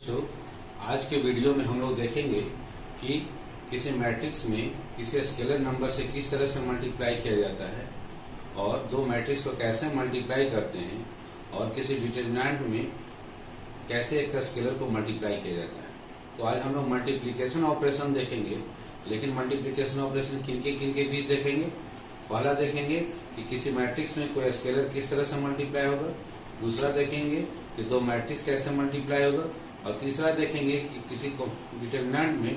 तो आज के वीडियो में हम लोग देखेंगे कि किसी मैट्रिक्स में किसी स्केलर नंबर से किस तरह से मल्टीप्लाई किया जाता है और दो मैट्रिक्स को कैसे मल्टीप्लाई करते हैं और किसी डिटरमिनेंट में कैसे एक स्केलर को मल्टीप्लाई किया जाता है। तो आज हम लोग मल्टीप्लिकेशन ऑपरेशन देखेंगे, लेकिन मल्टीप्लिकेशन ऑपरेशन किन के बीच देखेंगे। पहला देखेंगे कि किसी मैट्रिक्स में कोई स्केलर किस तरह से मल्टीप्लाई होगा, दूसरा देखेंगे कि दो मैट्रिक्स कैसे मल्टीप्लाई होगा, और तीसरा देखेंगे कि किसी डिटरमिनेंट में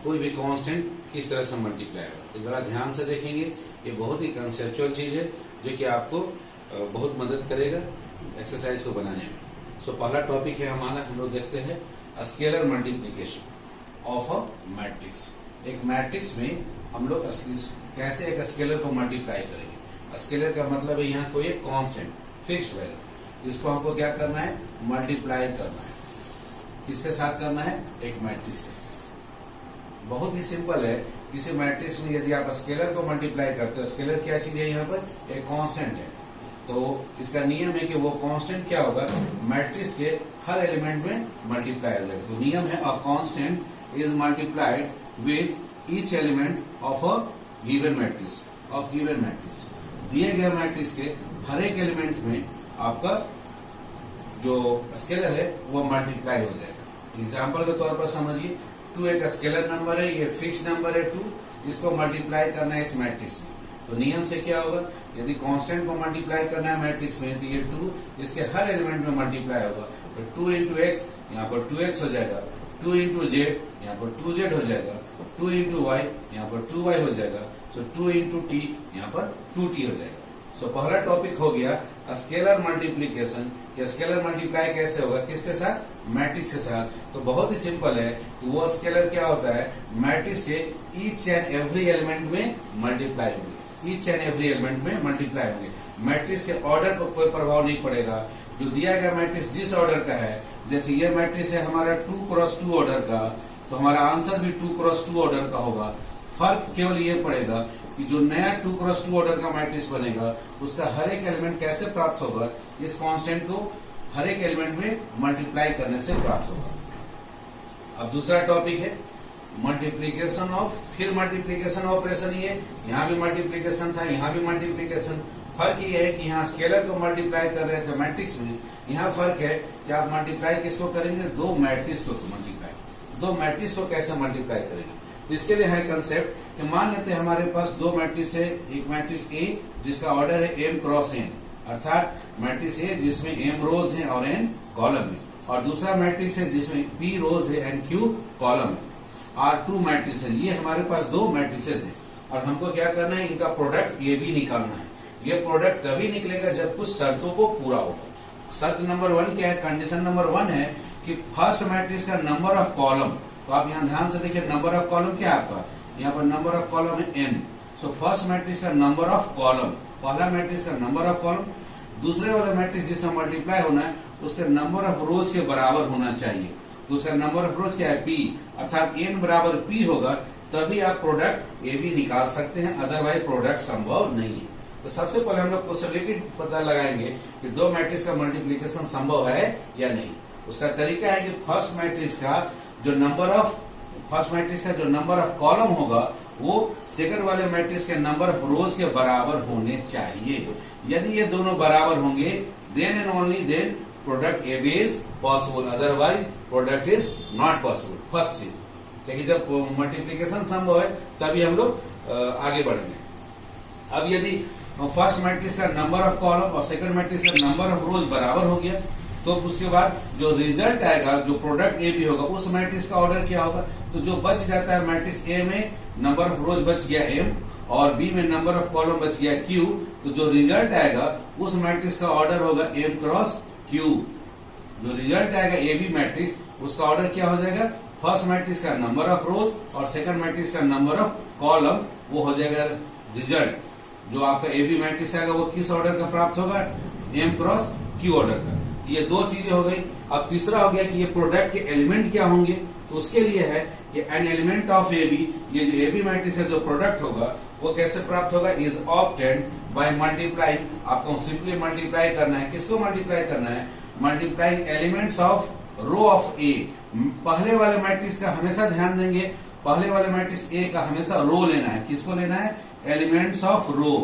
कोई भी कांस्टेंट किस तरह से मल्टीप्लाई होगा। तो जरा ध्यान से देखेंगे, ये बहुत ही कंसेप्चुअल चीज है जो कि आपको बहुत मदद करेगा एक्सरसाइज को बनाने में। सो पहला टॉपिक है हमारा, हम लोग देखते हैं scalar multiplication of a matrix. एक मैट्रिक्स में हम लोग कैसे एक स्केलर को मल्टीप्लाई करेंगे। स्केलर का मतलब है यहाँ कोई एक कांस्टेंट फिक्स वैल्यू, इसको हमको क्या करना है, मल्टीप्लाई करना है। किसके साथ करना है, एक मैट्रिक्स के। बहुत ही सिंपल है, किसी मैट्रिक्स में यदि आप स्केलर को मल्टीप्लाई करते हो, स्केलर क्या चीज है, यहाँ पर एक कांस्टेंट है। तो इसका नियम है कि वो कांस्टेंट क्या होगा, मैट्रिक्स के हर एलिमेंट में मल्टीप्लाई हो जाएगा। तो नियम है, अ constant is multiplied with each element of a given matrix. दिए गए मैट्रिक्स के हर एक एलिमेंट में आपका जो स्केलर है वो मल्टीप्लाई हो जाएगा। एग्जाम्पल के तौर पर समझिए, 2 एक स्केलर नंबर है, ये फिक्स नंबर है 2, इसको मल्टीप्लाई करना है इस मैट्रिक्स में। तो नियम से क्या होगा, यदि कांस्टेंट को मल्टीप्लाई करना है मैट्रिक्स में, तो ये 2 इसके हर एलिमेंट में मल्टीप्लाई होगा। तो 2 इंटू एक्स यहाँ पर 2x हो जाएगा, 2 इंटू जेड यहाँ पर 2z हो जाएगा, 2 इंटू वाई यहाँ पर 2y हो जाएगा, सो 2 इंटू टी यहाँ पर 2t हो जाएगा। सो पहला टॉपिक हो गया स्केलर मल्टीप्लिकेशन। या स्केलर मल्टीप्लाई कैसे होगा, किसके साथ, मैट्रिक्स के साथ। तो बहुत ही सिंपल है कि वो स्केलर क्या होता है, मैट्रिक्स के ईच एंड एवरी एलिमेंट में मल्टीप्लाई होंगे, ईच एंड एवरी एलिमेंट में मल्टीप्लाई होंगे। मैट्रिक्स के ऑर्डर पर कोई प्रभाव नहीं पड़ेगा। जो दिया गया मैट्रिक्स जिस ऑर्डर का है, जैसे ये मैट्रिक्स है हमारा 2x2 ऑर्डर का, तो हमारा आंसर भी 2x2 ऑर्डर का होगा। फर्क केवल ये पड़ेगा कि जो नया 2x2 ऑर्डर का मैट्रिक्स बनेगा, उसका हर एक एलिमेंट कैसे प्राप्त होगा, इस कांस्टेंट को हर एक एलिमेंट में मल्टीप्लाई करने से प्राप्त होगा। अब दूसरा टॉपिक है मल्टीप्लीकेशन ऑफ, फिर मल्टीप्लीकेशन ऑपरेशन। ये यहाँ भी मल्टीप्लीकेशन था, यहाँ भी मल्टीप्लीकेशन। फर्क ये है कि यहाँ स्केलर को मल्टीप्लाई कर रहे थे मैट्रिक्स में, यहाँ फर्क है कि आप मल्टीप्लाई किसको करेंगे, दो मैट्रिक्स को मल्टीप्लाई। दो मैट्रिक्स को कैसे मल्टीप्लाई करेंगे, तो इसके लिए है कंसेप्ट कि मान लेते हैं हमारे पास दो मैट्रिक्स है। एक मैट्रिक्स ए जिसका ऑर्डर है m क्रॉस n, अर्थात मैट्रिक्स ए जिसमें m रोज है और n कॉलम है, और दूसरा मैट्रिक्स है जिसमें p रोज है n क्यू कॉलम है, R2 मैट्रिक्स है। ये हमारे पास दो मैट्रिसेस है और हमको क्या करना है, इनका प्रोडक्ट ये भी निकालना है। ये प्रोडक्ट तभी निकलेगा जब कुछ शर्तों को पूरा होगा। शर्त नंबर 1 क्या है, कंडीशन नंबर 1 है कि फर्स्ट मैट्रिक्स का नंबर ऑफ कॉलम। तो आप यहाँ ध्यान से देखिए, नंबर ऑफ कॉलम क्या है आपका, यहाँ पर नंबर ऑफ कॉलम है n। सो फर्स्ट मैट्रिक्स का नंबर ऑफ कॉलम, पहला मैट्रिक्स का नंबर ऑफ कॉलम, दूसरे वाला मैट्रिक्स जिसमें मल्टीप्लाई होना है उसके नंबर ऑफ रोज के बराबर होना चाहिए। तो उसका नंबर ऑफ रोज क्या है, p, अर्थात n बराबर p होगा, तभी आप प्रोडक्ट ए भी निकाल सकते हैं, अदरवाइज प्रोडक्ट संभव नहीं है। तो सबसे पहले हम लोग पॉसिबिलिटी पता लगाएंगे कि दो मैट्रिक्स का मल्टीप्लीकेशन संभव है या नहीं। उसका तरीका है कि फर्स्ट मैट्रिक्स का जो नंबर ऑफ कॉलम होगा वो सेकंड वाले मैट्रिक्स के नंबर ऑफ रोज के बराबर होने चाहिए। यदि ये दोनों बराबर होंगे, then and only then product A B is possible, otherwise product is not possible. First चीज, क्योंकि जब मल्टीप्लीकेशन संभव है तभी हम लोग आगे बढ़ेंगे। अब यदि फर्स्ट मैट्रिक्स का नंबर ऑफ कॉलम और सेकंड मैट्रिक्स का नंबर ऑफ रोज बराबर हो गया, तो उसके बाद जो रिजल्ट आएगा, जो प्रोडक्ट ए बी होगा, उस मैट्रिक्स का ऑर्डर क्या होगा। तो जो बच जाता है मैट्रिक्स ए में नंबर ऑफ रोज बच गया m और बी में नंबर ऑफ कॉलम बच गया q, तो जो रिजल्ट आएगा उस मैट्रिक्स का ऑर्डर होगा m क्रॉस q। जो रिजल्ट आएगा ए बी मैट्रिक्स, उसका ऑर्डर क्या हो जाएगा, फर्स्ट मैट्रिक्स का नंबर ऑफ रोज और सेकंड मैट्रिक्स का नंबर ऑफ कॉलम, वो हो जाएगा रिजल्ट। जो आपका ए बी मैट्रिक्स आएगा वो किस ऑर्डर का प्राप्त होगा, m क्रॉस q ऑर्डर का। ये दो चीजें हो गई। अब तीसरा हो गया कि ये प्रोडक्ट के एलिमेंट क्या होंगे। तो उसके लिए है कि an element of A B, ये जो ए बी मैट्रिक्स है जो प्रोडक्ट होगा वो कैसे प्राप्त होगा, इज ऑब्टेन्ड बाय मल्टीप्लाइंग। आपको सिंपली मल्टीप्लाई करना है, किसको मल्टीप्लाई करना है, multiplying elements of row of A. पहले वाले मैट्रिक्स का हमेशा ध्यान देंगे, पहले वाले मैट्रिक्स ए का हमेशा रो लेना है। किसको लेना है? एलिमेंट्स ऑफ रो।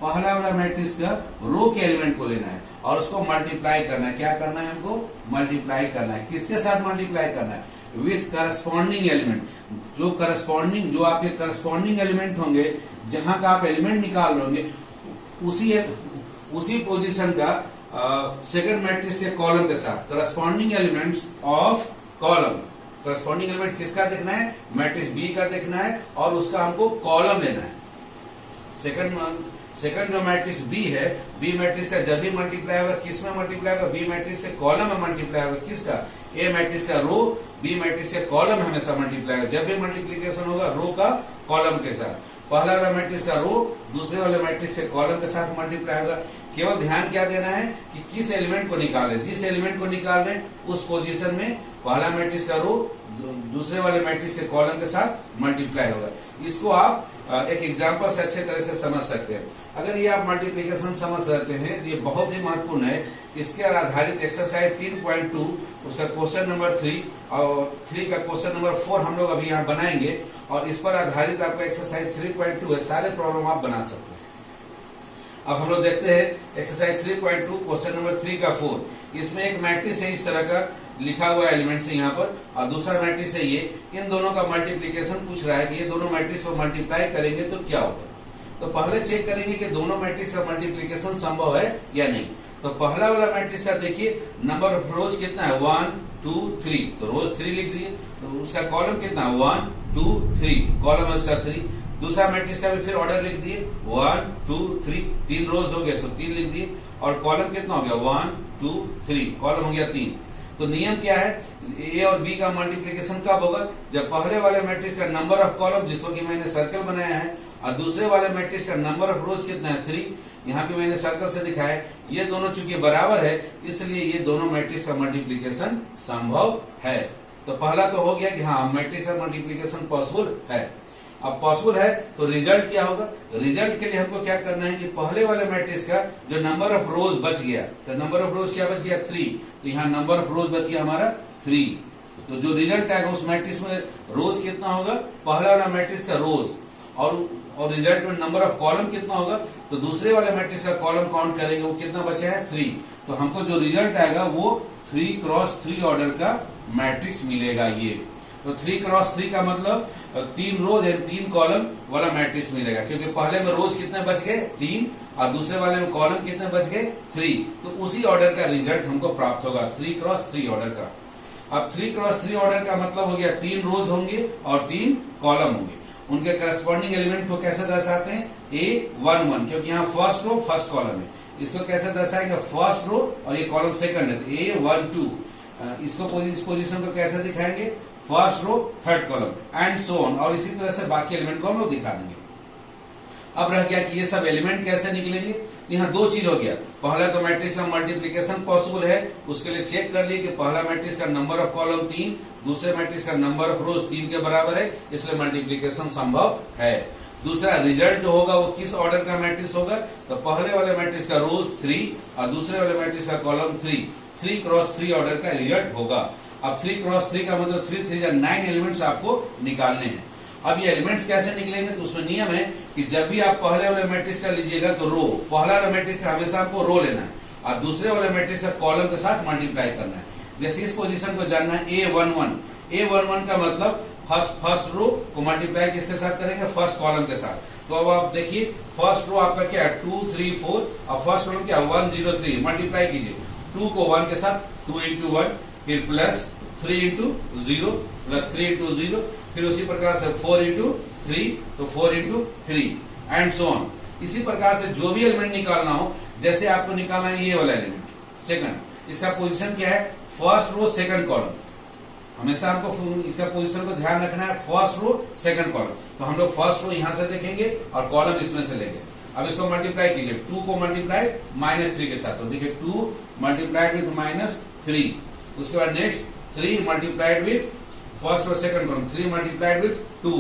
पहला वाला मैट्रिक्स का रो के एलिमेंट को लेना है और उसको मल्टीप्लाई करना है। क्या करना है? हमको मल्टीप्लाई करना है। किसके साथ मल्टीप्लाई करना है? With corresponding element. जो करस्पॉन्डिंग, जो आपके करस्पॉन्डिंग एलिमेंट होंगे, जहां का आप एलिमेंट निकाल रहे होंगे, उसी पोजीशन का सेकंड मैट्रिक्स के कॉलम के साथ। Corresponding elements of column. Corresponding element किसका देखना है? मैट्रिक्स बी का देखना है और उसका हमको कॉलम लेना है। सेकंड जो मैट्रिक्स बी है, बी मैट्रिक्स का जब भी मल्टीप्लाई होगा, किस में मल्टीप्लाई होगा? बी मैट्रिक्स के कॉलम में मल्टीप्लाई होगा। किसका? ए मैट्रिक्स का रो, बी मैट्रिक्स के कॉलम हमेशा मल्टीप्लाई होगा। जब भी मल्टीप्लीकेशन होगा रो का कॉलम के साथ। पहला वाला मैट्रिक्स का रो दूसरे वाले मैट्रिक्स के कॉलम के साथ मल्टीप्लाई होगा। केवल ध्यान क्या देना है कि किस एलिमेंट को निकाल रहे, जिस एलिमेंट को निकाल रहे उस पोजीशन में पहला मैट्रिक्स का रो दूसरे वाले मैट्रिक्स के कॉलम के साथ मल्टीप्लाई होगा। इसको आप एक एग्जांपल से अच्छे तरह से समझ सकते हैं। अगर ये आप मल्टीप्लिकेशन समझ सकते हैं तो ये बहुत ही महत्वपूर्ण है। इसके आधारित एक्सरसाइज 3.2 उसका क्वेश्चन नंबर 3 और 3 का क्वेश्चन नंबर 4 हम लोग अभी यहाँ बनाएंगे और इस पर आधारित आपका एक्सरसाइज 3.2 है। सारे प्रॉब्लम आप बना सकते हैं। अब हम लोग देखते हैं एक्सरसाइज 3.2 क्वेश्चन नंबर 3 का 4। इसमें एक मैट्रिक्स है इस तरह का लिखा हुआ एलिमेंट्स है यहाँ पर और दूसरा मैट्रिक्स है ये। इन दोनों का मल्टीप्लिकेशन पूछ रहा है कि ये दोनों मैट्रिक्स को मल्टीप्लाई करेंगे तो क्या होगा। तो पहले चेक करेंगे कि दोनों मैट्रिक्स का मल्टीप्लिकेशन संभव है या नहीं। तो पहला वाला मैट्रिक्स का देखिए नंबर ऑफ रोज कितना है? 1 2 3। तो रोज 3 लिख दिए। तो उसका कॉलम कितना है? 1 2 3, कॉलम है उसका 3। दूसरा मैट्रिक्स का भी फिर ऑर्डर लिख दिए 1 2 3, 3 रोज हो गए सो 3 लिख दिए और कॉलम कितना हो गया? 1 2 3, कॉलम हो गया 3। तो नियम क्या है? ए और बी का मल्टीप्लिकेशन कब होगा? जब पहले वाले मैट्रिक्स का नंबर ऑफ कॉलम, जिसको कि मैंने सर्कल बनाया है, और दूसरे वाले मैट्रिक्स का नंबर ऑफ रोज कितना है? 3। यहाँ पे मैंने सर्कल से दिखाया है। ये दोनों चूंकि बराबर है इसलिए ये दोनों मैट्रिक्स का मल्टीप्लिकेशन संभव है। तो पहला तो हो गया कि हाँ मैट्रिक्स का मल्टीप्लिकेशन पॉसिबल है। अब पॉसिबल है तो रिजल्ट क्या होगा? रिजल्ट के लिए हमको क्या करना है कि पहले वाले मैट्रिक्स का जो नंबर ऑफ रोज बच गया, तो नंबर ऑफ रोज क्या बच गया? 3। तो यहाँ नंबर ऑफ रोज बच गया हमारा 3। तो जो रिजल्ट आएगा उस मैट्रिक्स में रोज कितना होगा? पहला वाला मैट्रिक्स का रोज और रिजल्ट में नंबर ऑफ कॉलम कितना होगा? तो दूसरे वाले मैट्रिक्स का कॉलम काउंट करेंगे, वो कितना बचा है? 3। तो हमको जो रिजल्ट आएगा वो 3 क्रॉस 3 ऑर्डर का मैट्रिक्स मिलेगा। ये तो 3 क्रॉस 3 का मतलब 3 रोज एंड 3 कॉलम वाला मैट्रिक्स मिलेगा, क्योंकि पहले में रोज कितने बच गए? 3 और दूसरे वाले में कॉलम कितने बच गए? 3। तो उसी ऑर्डर का रिजल्ट हमको प्राप्त होगा 3 क्रॉस 3 ऑर्डर का। अब 3 क्रॉस 3 ऑर्डर का मतलब हो गया 3 रोज होंगे और 3 कॉलम होंगे। उनके करस्पॉन्डिंग एलिमेंट को कैसे दर्शाते हैं? A11, क्योंकि यहाँ फर्स्ट रो फर्स्ट कॉलम है। इसको कैसे दर्शाएंगे? फर्स्ट रो और ये कॉलम सेकंड है तो A12। इसको इस पोजीशन को कैसे दिखाएंगे? First row third column and so on, और इसी तरह से बाकी एलिमेंट को हम लोग दिखा देंगे। अब रह गया कि ये सब एलिमेंट कैसे निकलेंगे। तो यहाँ दो चीज हो गया। पहला तो मैट्रिक्स का मल्टीप्लिकेशन पॉसिबल है, उसके लिए चेक कर लिए कि पहला मैट्रिक्स का नंबर ऑफ कॉलम 3, दूसरे मैट्रिक्स का नंबर ऑफ रोज 3 के बराबर है, इसलिए मल्टीप्लिकेशन संभव है। दूसरा रिजल्ट जो होगा वो किस ऑर्डर का मैट्रिक्स होगा? तो पहले वाले मैट्रिक्स का रोज 3 और दूसरे वाले मैट्रिक्स का कॉलम 3 क्रॉस 3 ऑर्डर का रिजल्ट होगा। अब 3 क्रॉस 3 का मतलब 3 3 9 एलिमेंट्स आपको निकालने हैं। अब ये एलिमेंट्स कैसे निकलेंगे? तो उसमें नियम है कि जब भी आप पहले वाले मैट्रिक्स का लीजिएगा तो रो, पहला वाला मैट्रिक्स का हमेशा आपको रो लेना है और दूसरे वाले मैट्रिक्स का कॉलम के साथ मल्टीप्लाई करना है। जैसे इस पोजीशन को जानना है A11 का मतलब फर्स्ट रो को मल्टीप्लाई किसके साथ करेंगे? फर्स्ट कॉलम के साथ। तो अब आप देखिए फर्स्ट रो आपका क्या है? 2 3 4 और फर्स्ट कॉलम क्या? 1 0 3। मल्टीप्लाई कीजिए 2 को 1 के साथ 2 into 1, फिर प्लस 3 into 0 प्लस 3 into 0, फिर उसी प्रकार से 4 into 3 तो 4 into 3 एंड सो ऑन। इसी प्रकार से जो भी एलिमेंट निकालना हो, जैसे आपको निकालना है ये वाला एलिमेंट सेकंड, इसका पोजीशन क्या है? First row second column. हमेशा हमको इसका पोजीशन को ध्यान रखना है, फर्स्ट रो सेकंड कॉलम। तो हम लोग फर्स्ट रो यहां से देखेंगे और कॉलम इसमें से लेंगे। अब इसको मल्टीप्लाई कीजिए 2 को मल्टीप्लाई -3 के साथ, तो देखिए 2 मल्टीप्लाइड विथ -3। उसके बाद नेक्स्ट 3 मल्टीप्लाइड विथ फर्स्ट और second column, 3 multiplied with 2,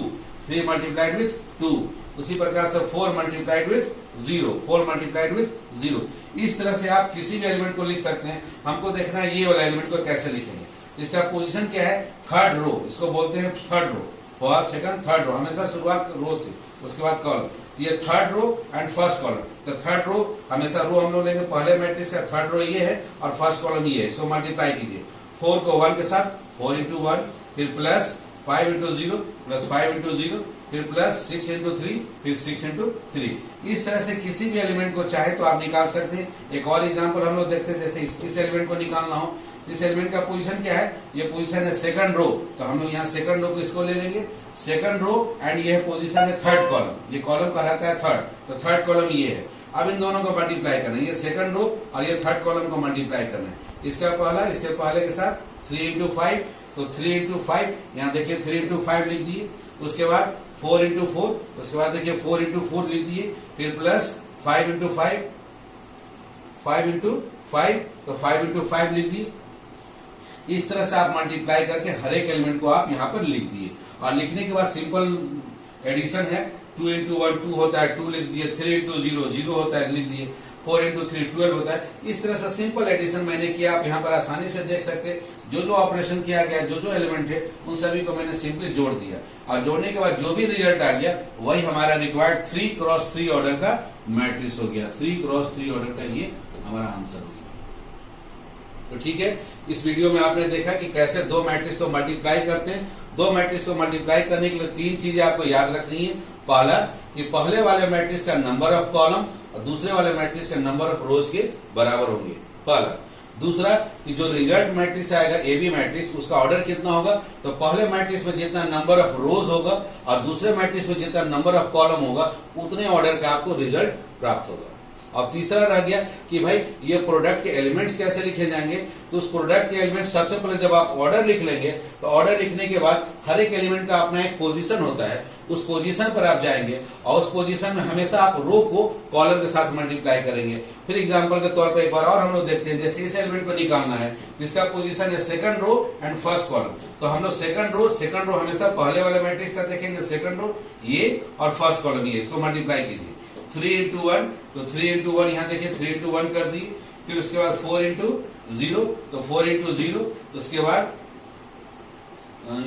3 multiplied with 2। उसी प्रकार से 4 मल्टीप्लाइड विथ 0, 4 मल्टीप्लाइड विथ 0। इस तरह से आप किसी भी एलिमेंट को लिख सकते हैं। हमको देखना है ये वाला एलिमेंट को कैसे लिखेंगे। इसका पोजीशन क्या है, थर्ड रो, इसको बोलते हैं third row, first second third row, हमेशा शुरुआत रो से, उसके बाद कॉलम। ये third row and first column, तो थर्ड रो हमेशा रो हम लोग लेंगे, पहले मैट्रिक्स का थर्ड रो ये है और फर्स्ट कॉलम ये है, इसको मल्टीप्लाई कीजिए 4 को 1 के साथ 4 इंटू 1, फिर प्लस 5 इंटू 0 प्लस 5 इंटू 0, फिर प्लस 6 इंटू 3, फिर 6 इंटू 3। इस तरह से किसी भी एलिमेंट को चाहे तो आप निकाल सकते हैं। एक और एग्जांपल हम लोग देखते हैं, जैसे इस एलिमेंट को निकालना हो, इस एलिमेंट का पोजीशन क्या है, ये पोजीशन है सेकंड रो, तो हम लोग यहाँ सेकंड रो को इसको ले लेंगे, सेकंड रो एंड ये पोजीशन है थर्ड कॉलम, ये कॉलम कहलाता है थर्ड, तो थर्ड कॉलम ये है। अब इन दोनों को मल्टीप्लाई करना है, ये सेकंड रो और ये थर्ड कॉलम को मल्टीप्लाई करना है। इसका पहला इसके पहले के साथ 3 इंटू 5, तो 3 इंटू 5, यहाँ देखिए 3 इंटू 5 लिख दिए, उसके बाद 4 इंटू 4, उसके बाद देखिए 4 इंटू 4 लिख दिए, फिर प्लस 5 इंटू 5, 5 इंटू 5, तो 5 इंटू 5 लिख दिए। इस तरह से आप मल्टीप्लाई करके हर एक एलिमेंट को आप यहाँ पर लिख दिए, और लिखने के बाद सिंपल एडिशन है, 2 इंटू 1 2 होता है, 2 लिख दिए, 3 इंटू 0 0 होता है, लिख दिए, 4 इंटू 3 12 होता है। इस तरह से सिंपल एडिशन मैंने किया, आप यहाँ पर आसानी से देख सकते हैं, जो ऑपरेशन किया गया, जो एलिमेंट है उन सभी को मैंने सिंपली जोड़ दिया, और जोड़ने के बाद जो भी रिजल्ट आ गया वही हमारा रिक्वायर्ड 3x3 ऑर्डर का मैट्रिक्स हो गया, 3x3 ऑर्डर का ये हमारा आंसर हो गया। तो ठीक है, इस वीडियो में आपने देखा कि कैसे दो मैट्रिक्स को मल्टीप्लाई करते हैं। दो मैट्रिक्स को मल्टीप्लाई करने के लिए 3 चीजें आपको याद रखनी है। पहला, कि पहले वाले मैट्रिक्स का नंबर ऑफ कॉलम और दूसरे वाले मैट्रिक्स का नंबर ऑफ रोज के बराबर होंगे, पहला। दूसरा, कि जो रिजल्ट मैट्रिक्स आएगा एबी मैट्रिक्स, उसका ऑर्डर कितना होगा, तो पहले मैट्रिक्स में जितना नंबर ऑफ रोज होगा और दूसरे मैट्रिक्स में जितना नंबर ऑफ कॉलम होगा उतने ऑर्डर का आपको रिजल्ट प्राप्त होगा। अब तीसरा रह गया कि भाई ये प्रोडक्ट के एलिमेंट्स कैसे लिखे जाएंगे, तो उस प्रोडक्ट के एलिमेंट्स सबसे पहले जब आप ऑर्डर लिख लेंगे, तो ऑर्डर लिखने के बाद हर एक एलिमेंट का अपना एक पोजीशन होता है, उस पोजीशन पर आप जाएंगे और उस पोजीशन में हमेशा आप रो को कॉलम के साथ मल्टीप्लाई करेंगे। फिर एग्जांपल के तौर पर एक बार और हम लोग देखते हैं, जैसे इस एलिमेंट को निकालना है, जिसका पोजीशन है second row and first column, तो हम लोग सेकंड रो हमेशा पहले वाले मैट्रिक्स का देखेंगे, सेकंड रो ये और फर्स्ट कॉलम ये, इसको मल्टीप्लाई कीजिए 3 इंटू 1, तो 3 इंटू 1 यहाँ देखिए 3 इंटू 1 कर दी, फिर उसके बाद 4 इंटू 0, तो 4 इंटू 0, उसके बाद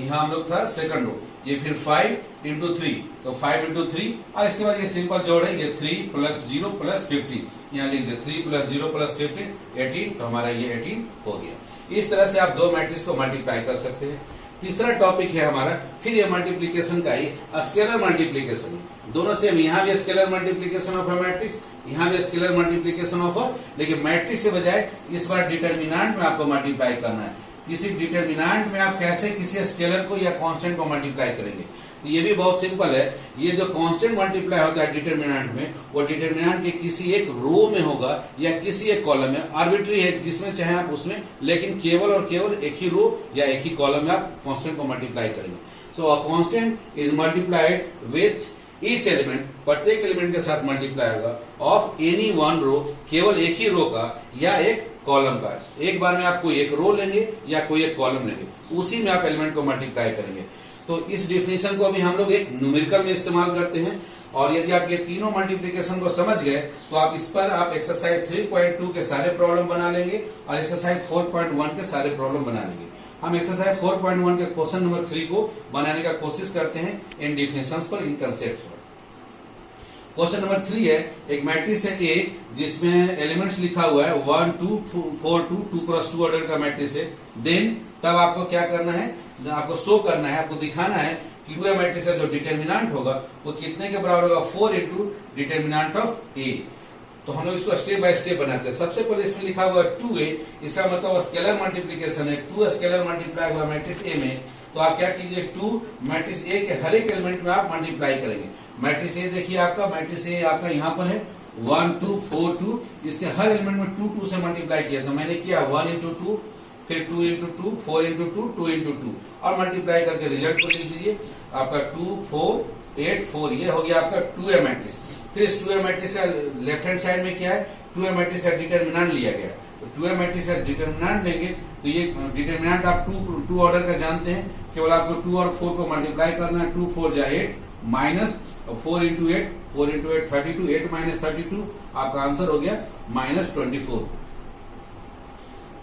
यहाँ हम लोग था सेकंड रो, ये फिर 5 इंटू 3, तो 5 इंटू 3, और इसके बाद ये सिंपल जोड़ है, ये 3 प्लस 0 प्लस 15, यहाँ लिख दे 3 प्लस 0 प्लस 15 18, तो हमारा ये 18 हो गया। इस तरह से आप दो मैट्रिक्स को मल्टीप्लाई कर सकते हैं। तीसरा टॉपिक है हमारा फिर ये मल्टीप्लीकेशन का ही स्केलर मल्टीप्लीकेशन, दोनों सेम, यहाँ भी scalar multiplication of a matrix, यहाँ भी स्केलर मल्टीप्लीकेशन ऑफ अ, लेकिन मैट्रिक्स से बजाय इस बार डिटर्मिनेंट में आपको मल्टीप्लाई करना है। किसी डिटर्मिनेंट में आप कैसे किसी स्केलर को या कांस्टेंट को मल्टीप्लाई करेंगे, तो ये भी बहुत सिंपल है। ये जो कांस्टेंट मल्टीप्लाई होता है डिटर्मिनेंट में, वो डिटर्मिनेंट के किसी एक रो में होगा या किसी एक कॉलम में, आर्बिट्री है जिसमें चाहे आप उसमें, लेकिन केवल और केवल एक ही रो या एक ही कॉलम में आप कांस्टेंट को मल्टीप्लाई करेंगे। So a constant is multiplied with each element, प्रत्येक एलिमेंट के साथ मल्टीप्लाई होगा ऑफ एनी वन रो, केवल एक ही रो का या एक कॉलम का। एक बार में आप कोई एक रो लेंगे या कोई एक कॉलम लेंगे, उसी में आप एलिमेंट को मल्टीप्लाई करेंगे। तो इस डिफिनेशन को अभी हम लोग एक न्यूमेरिकल में इस्तेमाल करते हैं, और यदि आप ये तीनों मल्टीप्लिकेशन को समझ गए तो आप इस पर आप एक्सरसाइज 3.2 के सारे प्रॉब्लम बना लेंगे और एक्सरसाइज 4.1 के सारे प्रॉब्लम बना लेंगे। हम एक्सरसाइज 4.1 के क्वेश्चन नंबर 3 को बनाने का कोशिश करते हैं इन डिफिनेशंस पर, इन कंसेप्ट पर। क्वेश्चन नंबर 3 है, एक मैट्रिक्स है ए जिसमें एलिमेंट्स लिखा हुआ है 1 2 4 2 2x2 ऑर्डर का मैट्रिक्स है। देन तब आपको क्या करना है, आपको शो करना है, आपको दिखाना है कि वो मैट्रिक्स का जो डिटर्मिनेंट होगा वो कितने के बराबर होगा, 4 इंटू डिटर्मिनेंट ऑफ ए। तो हम लोग इसको स्टेप बाय स्टेप बनाते हैं। सबसे पहले इसमें लिखा हुआ 2a, इसका मतलब स्केलर मल्टीप्लीकेशन है, 2 स्केलर मल्टीप्लाई हुआ मैट्रिक्स ए में, तो आप क्या कीजिए 2 मैट्रिक्स ए के हर एक एलिमेंट में आप मल्टीप्लाई करेंगे। मैट्रिक्स ए देखिए आपका, मैट्रिक्स ए आपका यहाँ पर है 1 2 4 2, इसके हर एलिमेंट में 2 2 से मल्टीप्लाई किया, तो मैंने किया 1 इंटू 2, फिर 2 इंटू 2, 4 इंटू 2, 2 इंटू 2, और मल्टीप्लाई करके रिजल्ट को लिख दीजिए आपका 2 4 8 4, ये हो गया आपका 2a मैट्रिक्स। फिर इस 2a मैट्रिक्स का लेफ्ट हैंड साइड में क्या है, 2a मैट्रिक्स का डिटर्मिनेंट लिया गया, तो 2a मैट्रिक्स का डिटर्मिनेंट लेंगे, तो ये डिटर्मिनेंट आप 2 ऑर्डर का जानते हैं, केवल आपको 2 और 4 को मल्टीप्लाई करना है, 2 4 जा 8 माइनस 4 इंटू 8, 4 इंटू 8 32, 8 माइनस 32, आपका आंसर हो गया -24।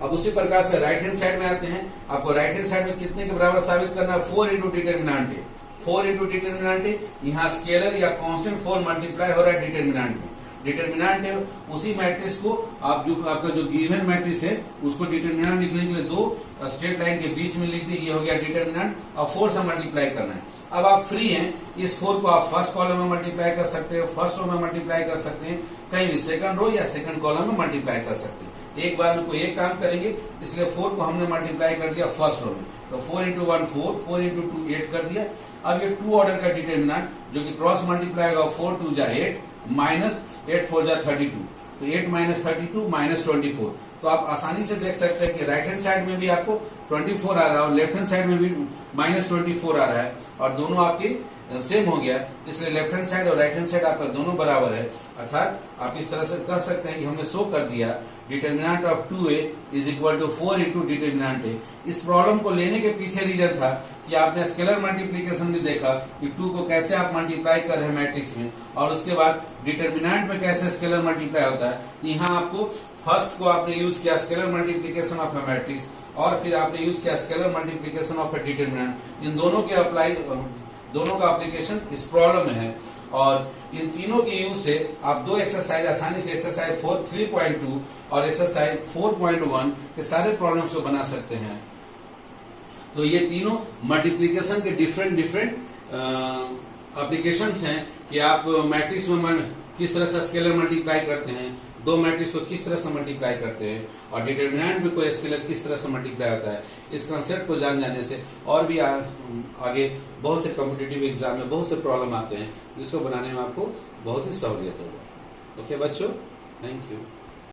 अब उसी प्रकार से राइट हैंड साइड में आते हैं। आपको राइट हैंड साइड में कितने के बराबर साबित करना है? 4 इंटू डिटर्मिनेंट है, 4 इंटू डिटर्मिनेंट है। यहाँ स्केलर या कांस्टेंट 4 मल्टीप्लाई हो रहा है डिटर्मिनेंट में। डिटर्मिनेंट है उसी मैट्रिक्स को आप जो आपका जो गिवन मैट्रिक्स है उसको डिटर्मिनेंट लिखने के लिए दो स्ट्रेट लाइन के बीच में लिख दी, ये हो गया डिटर्मिनेंट। अब 4 से मल्टीप्लाई करना है। अब आप फ्री हैं, इस 4 को आप फर्स्ट कॉलम में मल्टीप्लाई कर सकते हैं, फर्स्ट रो में मल्टीप्लाई कर सकते हैं, कहीं भी सेकंड रो या सेकंड कॉलम में मल्टीप्लाई कर सकते हैं। एक बार में कोई एक काम करेंगे, इसलिए 4 को हमने मल्टीप्लाई कर दिया फर्स्ट रो में, तो 4 इंटू 1 4, 4 इंटू 2 8 कर दिया। अब ये 2 ऑर्डर का डिटर्मिनेंट जो कि क्रॉस मल्टीप्लाई होगा, 4 2 जा 8 माइनस 8 4 जा 32, तो 8 माइनस 32 माइनस 24। तो आप आसानी से देख सकते हैं कि राइट हैंड साइड में भी आपको 24 आ रहा है और लेफ्ट हैंड साइड में भी माइनस 24 आ रहा है, और दोनों आपके सेम हो गया, इसलिए लेफ्ट हैंड साइड और राइट हैंड साइड आपका दोनों बराबर है। अर्थात आप इस तरह से कह सकते हैं कि हमने शो कर दिया determinant of 2a is equal to 4 into determinant a। इस प्रॉब्लम को लेने के पीछे रीजन था कि आपने स्केलर मल्टीप्लीकेशन में देखा कि 2 को कैसे आप मल्टीप्लाई कर रहे हैं मैट्रिक्स में, और उसके बाद डिटर्मिनेंट में कैसे स्केलर मल्टीप्लाई होता है। यहाँ आपको फर्स्ट को आपने यूज किया scalar multiplication of a matrix, और फिर आपने यूज किया scalar multiplication of a determinant. इन दोनों का एप्लीकेशन इस प्रॉब्लम में है, और इन तीनों के यूज से आप दो एक्सरसाइज आसानी से एक्सरसाइज 3.2 और एक्सरसाइज 4.1 के सारे प्रॉब्लम्स को बना सकते हैं। तो ये तीनों मल्टीप्लीकेशन के डिफरेंट एप्लीकेशंस हैं कि आप मैट्रिक्स में किस तरह से स्केलर मल्टीप्लाई करते हैं, दो मैट्रिक्स को किस तरह से मल्टीप्लाई करते हैं, और डिटर्मिनेंट में कोई स्केलर किस तरह से मल्टीप्लाई होता है। इस कंसेप्ट को जान जाने से और भी आगे बहुत से कॉम्पिटिटिव एग्जाम में बहुत से प्रॉब्लम आते हैं जिसको बनाने में आपको बहुत ही सहूलियत होगा। ओके बच्चों, थैंक यू।